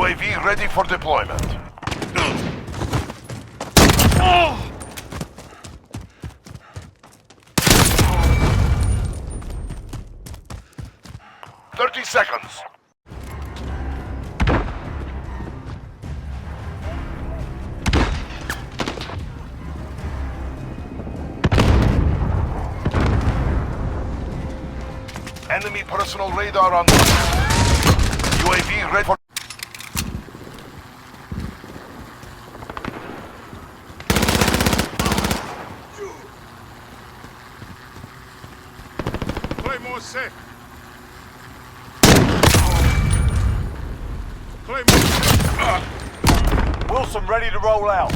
UAV ready for deployment. Oh! 30 seconds. Enemy personal radar on UAV ready for Claymore set. Claymore set. Wilson ready to roll out.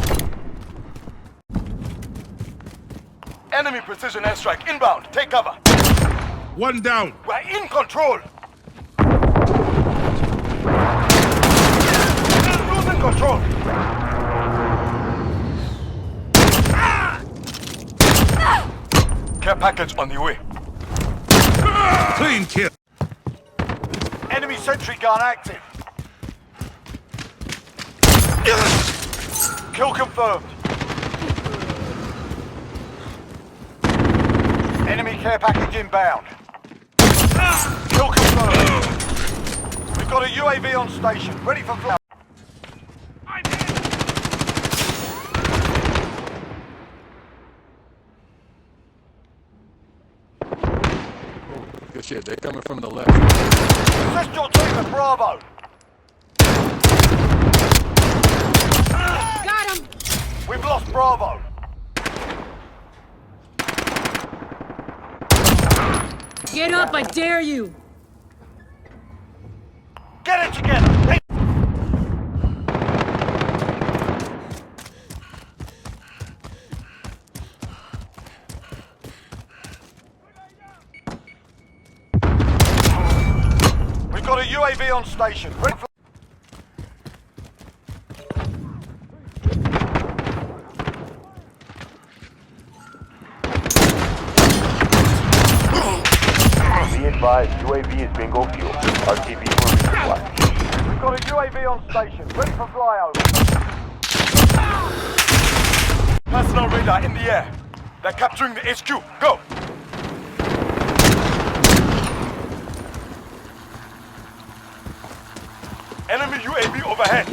Enemy precision airstrike inbound. Take cover. One down. We're in control. Losing control. Care package on the way. Clean kill. Enemy sentry gun active. Kill confirmed. Enemy care package inbound. Kill confirmed. We've got a UAV on station, ready for flight. Good shit, they're coming from the left. Assist your team at Bravo. Got him! We've lost Bravo. Get up, I dare you! Get it together. Hey. We've got a UAV on station. Ready for Be advised, UAV is bingo fuel. RTV for resupply. We've got a UAV on station, ready for flyover. Personal radar in the air. They're capturing the HQ. Go! Enemy UAV overhead.